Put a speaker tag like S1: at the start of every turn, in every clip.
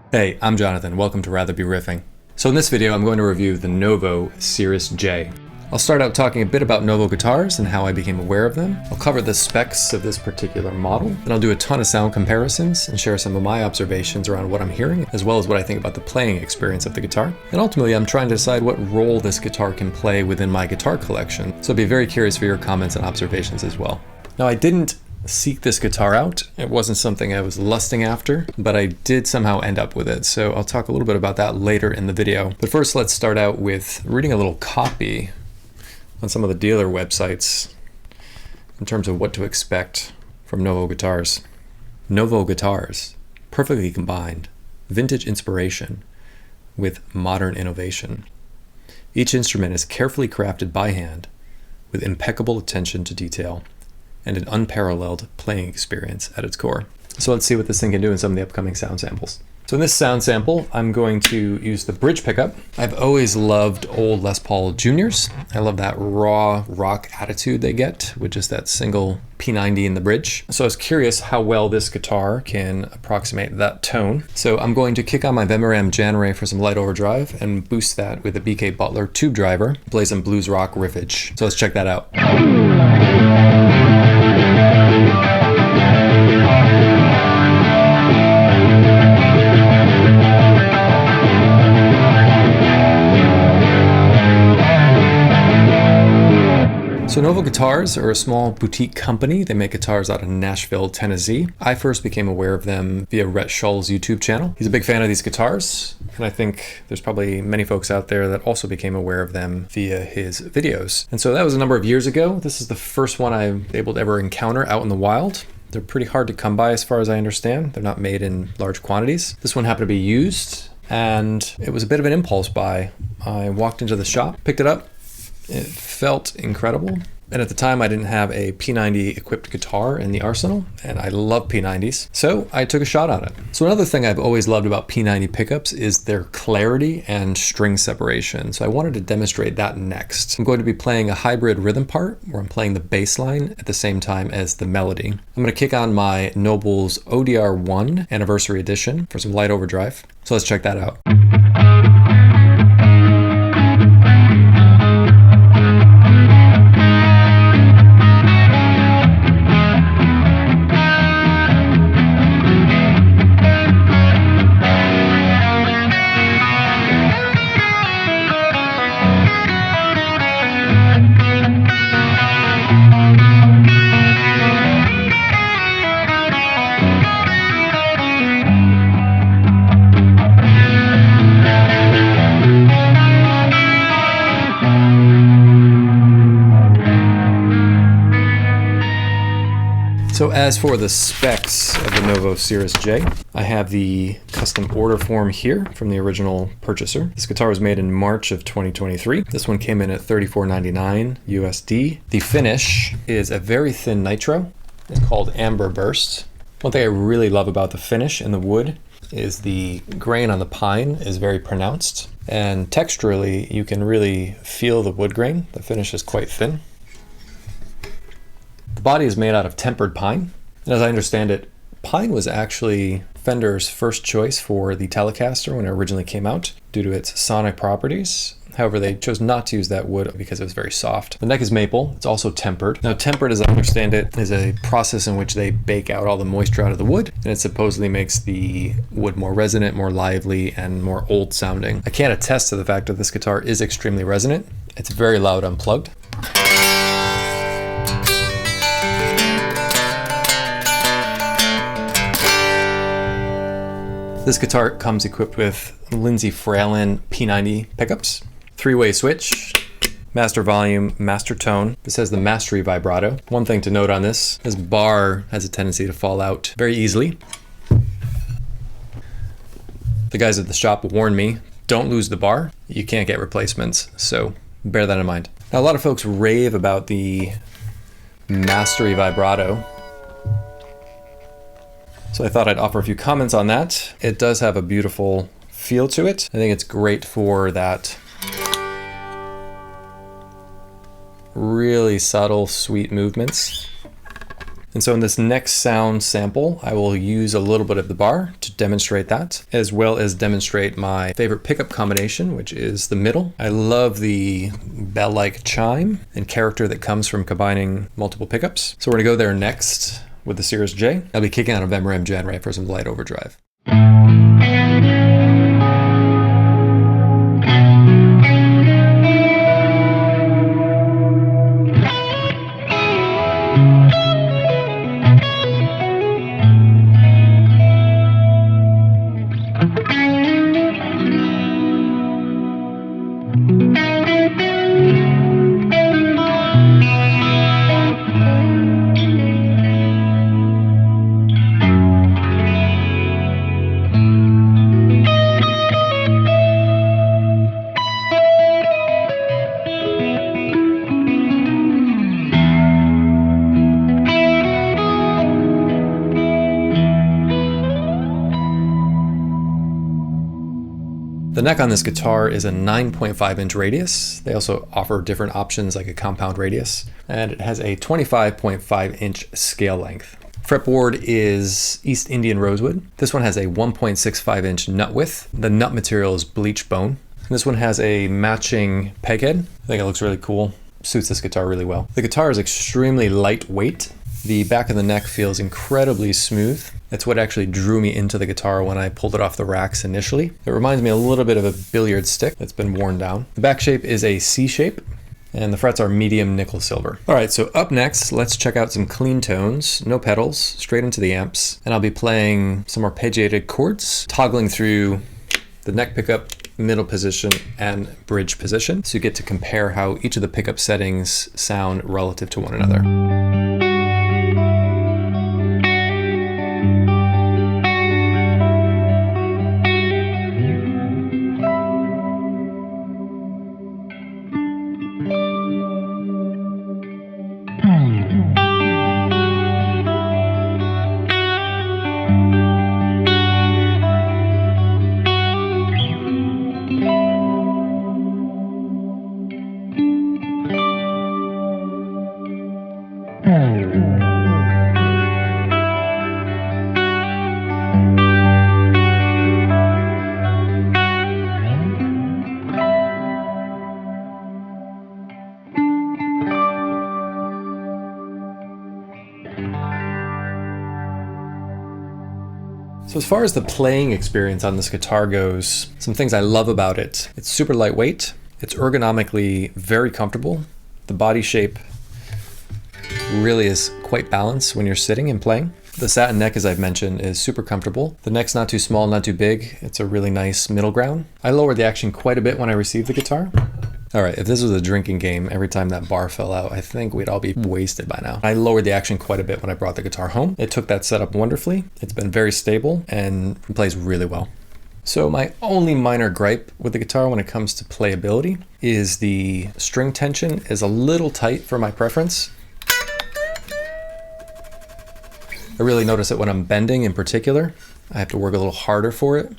S1: Hey, I'm Jonathan. Welcome to Rather Be Riffing. So in this video, I'm going to review the Novo Serus J. I'll start out talking a bit about Novo guitars and how I became aware of them. I'll cover the specs of this particular model, then I'll do a ton of sound comparisons and share some of my observations around what I'm hearing, as well as what I think about the playing experience of the guitar. And ultimately, I'm trying to decide what role this guitar can play within my guitar collection, so I'd be very curious for your comments and observations as well. Now, I didn't seek this guitar out. It wasn't something I was lusting after, but I did somehow end up with it. So I'll talk a little bit about that later in the video. But first, let's start out with reading a little copy on some of the dealer websites in terms of what to expect from Novo guitars. Novo guitars, perfectly combined vintage inspiration with modern innovation. Each instrument is carefully crafted by hand with impeccable attention to detail and an unparalleled playing experience at its core. So let's see what this thing can do in some of the upcoming sound samples. So in this sound sample, I'm going to use the bridge pickup. I've always loved old Les Paul Juniors. I love that raw rock attitude they get with just that single P90 in the bridge. So I was curious how well this guitar can approximate that tone. So I'm going to kick on my Vemoram Jan Ray for some light overdrive and boost that with a BK Butler tube driver, play some blues rock riffage. So let's check that out. So Novo Guitars are a small boutique company. They make guitars out of Nashville, Tennessee. I first became aware of them via Rhett Shull's YouTube channel. He's a big fan of these guitars, and I think there's probably many folks out there that also became aware of them via his videos. And so that was a number of years ago. This is the first one I'm able to ever encounter out in the wild. They're pretty hard to come by as far as I understand. They're not made in large quantities. This one happened to be used, and it was a bit of an impulse buy. I walked into the shop, picked it up. It felt incredible. And at the time, I didn't have a P90 equipped guitar in the arsenal, and I love P90s, so I took a shot on it. So another thing I've always loved about P90 pickups is their clarity and string separation. So I wanted to demonstrate that next. I'm going to be playing a hybrid rhythm part where I'm playing the bass line at the same time as the melody. I'm going to kick on my Noble's ODR1 Anniversary Edition for some light overdrive. So let's check that out. So as for the specs of the Novo Serus J, I have the custom order form here from the original purchaser. This guitar was made in March of 2023. This one came in at $34.99 USD. The finish is a very thin nitro. It's called Amber Burst. One thing I really love about the finish and the wood is the grain on the pine is very pronounced. And texturally, you can really feel the wood grain. The finish is quite thin. The body is made out of tempered pine, and as I understand it, pine was actually Fender's first choice for the Telecaster when it originally came out due to its sonic properties. However, they chose not to use that wood because it was very soft. The neck is maple. It's also tempered. Now, tempered, as I understand it, is a process in which they bake out all the moisture out of the wood, and it supposedly makes the wood more resonant, more lively, and more old sounding. I can't attest to the fact that this guitar is extremely resonant. It's very loud unplugged. This guitar comes equipped with Lindsay Fralin P90 pickups, 3-way switch, master volume, master tone. This has the mastery vibrato. One thing to note on this bar has a tendency to fall out very easily. The guys at the shop warned me, don't lose the bar. You can't get replacements, so bear that in mind. Now, a lot of folks rave about the mastery vibrato, so I thought I'd offer a few comments on that. It does have a beautiful feel to it. I think it's great for that really subtle, sweet movements. And so in this next sound sample, I will use a little bit of the bar to demonstrate that, as well as demonstrate my favorite pickup combination, which is the middle. I love the bell-like chime and character that comes from combining multiple pickups. So we're gonna go there next with the Serus J. I'll be kicking out a November M Gen right for some light overdrive. The neck on this guitar is a 9.5 inch radius. They also offer different options like a compound radius, and it has a 25.5 inch scale length. Fretboard is East Indian rosewood. This one has a 1.65 inch nut width. The nut material is bleached bone. This one has a matching peg head. I think it looks really cool. Suits this guitar really well. The guitar is extremely lightweight. The back of the neck feels incredibly smooth. That's what actually drew me into the guitar when I pulled it off the racks initially. It reminds me a little bit of a billiard stick that's been worn down. The back shape is a C shape, and the frets are medium nickel silver. All right, so up next, let's check out some clean tones, no pedals, straight into the amps. And I'll be playing some arpeggiated chords, toggling through the neck pickup, middle position, and bridge position. So you get to compare how each of the pickup settings sound relative to one another. So as far as the playing experience on this guitar goes, some things I love about it. It's super lightweight. It's ergonomically very comfortable. The body shape really is quite balanced when you're sitting and playing. The satin neck, as I've mentioned, is super comfortable. The neck's not too small, not too big. It's a really nice middle ground. I lowered the action quite a bit when I received the guitar. All right, if this was a drinking game, every time that bar fell out, I think we'd all be wasted by now. I lowered the action quite a bit when I brought the guitar home. It took that setup wonderfully. It's been very stable and plays really well. So my only minor gripe with the guitar when it comes to playability is the string tension is a little tight for my preference. I really notice it when I'm bending in particular. I have to work a little harder for it.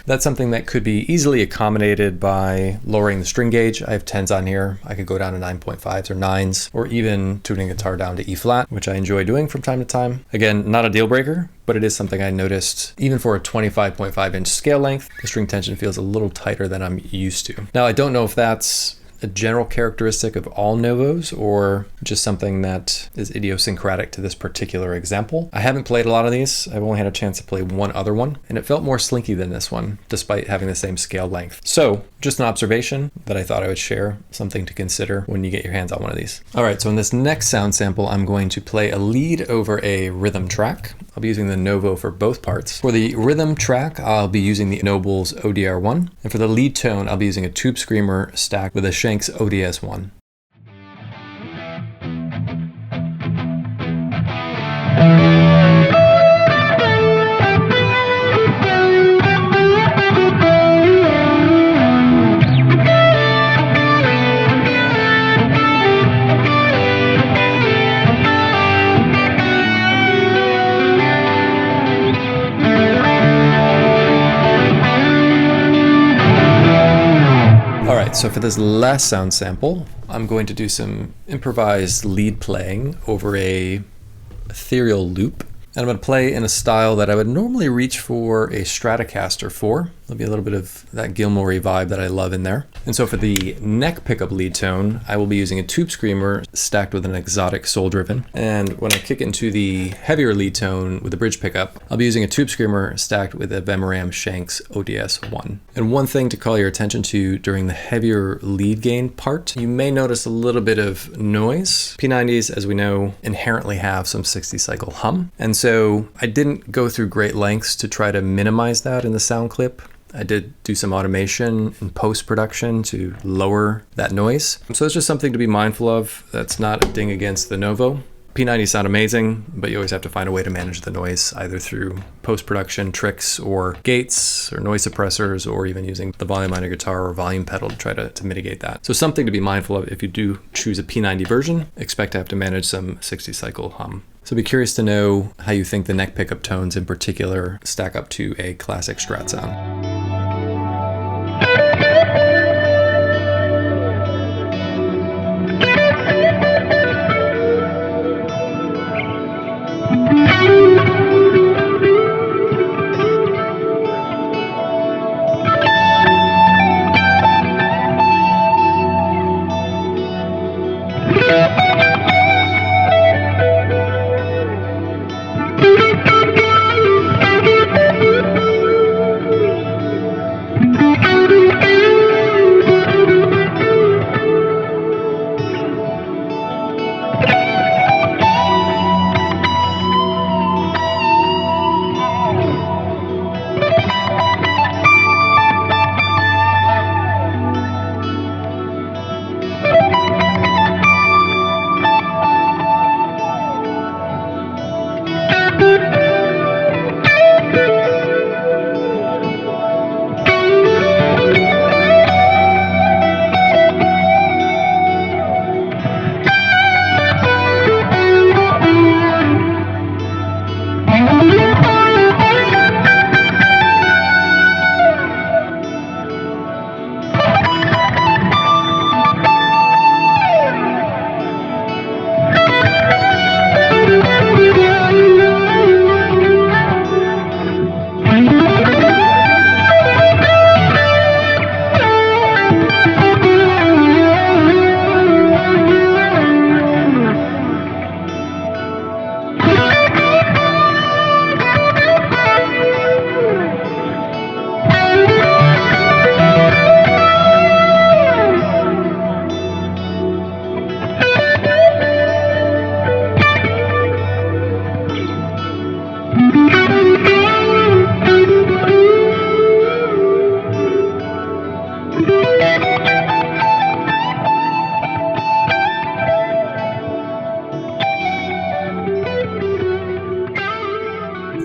S1: That's something that could be easily accommodated by lowering the string gauge. I have 10s on here. I could go down to 9.5s or 9s, or even tuning the guitar down to E flat, which I enjoy doing from time to time. Again, not a deal breaker, but it is something I noticed. Even for a 25.5 inch scale length, the string tension feels a little tighter than I'm used to. Now, I don't know if that's a general characteristic of all Novos or just something that is idiosyncratic to this particular example. I haven't played a lot of these. I've only had a chance to play one other one, and it felt more slinky than this one, despite having the same scale length. So just an observation that I thought I would share, something to consider when you get your hands on one of these. All right, so in this next sound sample, I'm going to play a lead over a rhythm track. I'll be using the Novo for both parts. For the rhythm track, I'll be using the Noble's ODR1, and for the lead tone, I'll be using a Tube Screamer stacked with a Shanks ODS1. So for this last sound sample, I'm going to do some improvised lead playing over a ethereal loop. And I'm going to play in a style that I would normally reach for a Stratocaster for. There'll be a little bit of that Gilmore-y vibe that I love in there. And so for the neck pickup lead tone, I will be using a Tube Screamer stacked with an exotic Soul Driven. And when I kick into the heavier lead tone with the bridge pickup, I'll be using a Tube Screamer stacked with a Vemoram Shanks ODS1. And one thing to call your attention to during the heavier lead gain part, you may notice a little bit of noise. P90s, as we know, inherently have some 60 cycle hum. And so I didn't go through great lengths to try to minimize that in the sound clip. I did do some automation in post-production to lower that noise. So it's just something to be mindful of. That's not a ding against the Novo. P90s sound amazing, but you always have to find a way to manage the noise, either through post-production tricks or gates or noise suppressors, or even using the volume on your guitar or volume pedal to try to mitigate that. So something to be mindful of if you do choose a P90 version, expect to have to manage some 60 cycle hum. So be curious to know how you think the neck pickup tones in particular stack up to a classic Strat sound.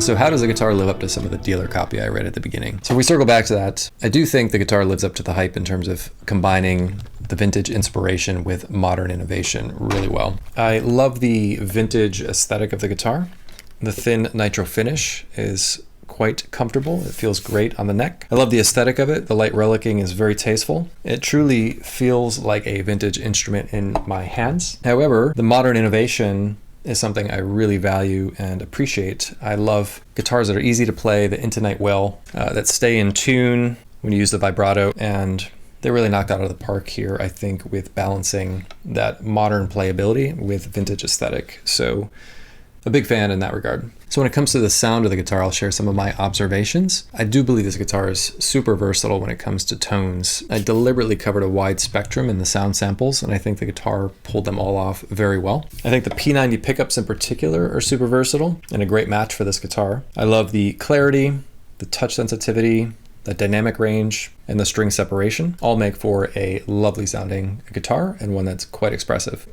S1: So how does a guitar live up to some of the dealer copy I read at the beginning? So if we circle back to that, I do think the guitar lives up to the hype in terms of combining the vintage inspiration with modern innovation really well. I love the vintage aesthetic of the guitar. The thin nitro finish is quite comfortable. It feels great on the neck. I love the aesthetic of it. The light relicking is very tasteful. It truly feels like a vintage instrument in my hands. However, the modern innovation is something I really value and appreciate. I love guitars that are easy to play, that intonate well, that stay in tune when you use the vibrato, and They really knocked out of the park here, I think, with balancing that modern playability with vintage aesthetic. So a big fan in that regard. So when it comes to the sound of the guitar, I'll share some of my observations. I do believe this guitar is super versatile when it comes to tones. I deliberately covered a wide spectrum in the sound samples, and I think the guitar pulled them all off very well. I think the P90 pickups in particular are super versatile and a great match for this guitar. I love the clarity, the touch sensitivity, the dynamic range, and the string separation all make for a lovely sounding guitar and one that's quite expressive.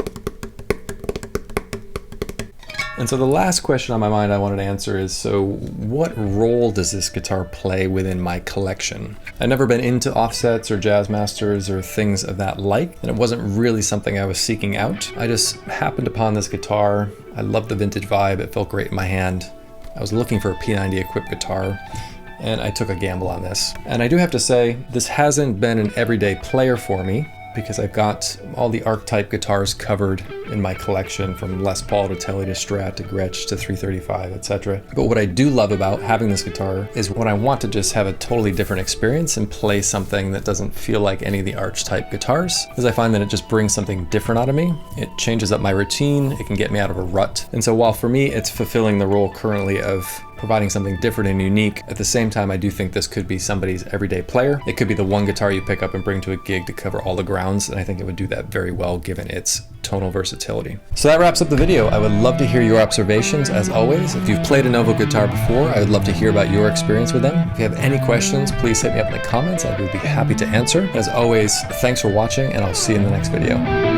S1: And so the last question on my mind I wanted to answer is, so what role does this guitar play within my collection? I've never been into offsets or jazz masters or things of that like, and it wasn't really something I was seeking out. I just happened upon this guitar. I loved the vintage vibe. It felt great in my hand. I was looking for a P90 equipped guitar, and I took a gamble on this. And I do have to say, this hasn't been an everyday player for me, because I've got all the archetype guitars covered in my collection, from Les Paul to Tele to Strat to Gretsch to 335, etc. But what I do love about having this guitar is when I want to just have a totally different experience and play something that doesn't feel like any of the archetype guitars, because I find that it just brings something different out of me. It changes up my routine, it can get me out of a rut. And so while for me it's fulfilling the role currently of providing something different and unique, at the same time I do think this could be somebody's everyday player. It could be the one guitar you pick up and bring to a gig to cover all the grounds, and I think it would do that very well given its tonal versatility. So that wraps up the video. I would love to hear your observations as always. If you've played a Novo guitar before, I would love to hear about your experience with them. If you have any questions, please hit me up in the comments. I would be happy to answer. As always, thanks for watching, and I'll see you in the next video.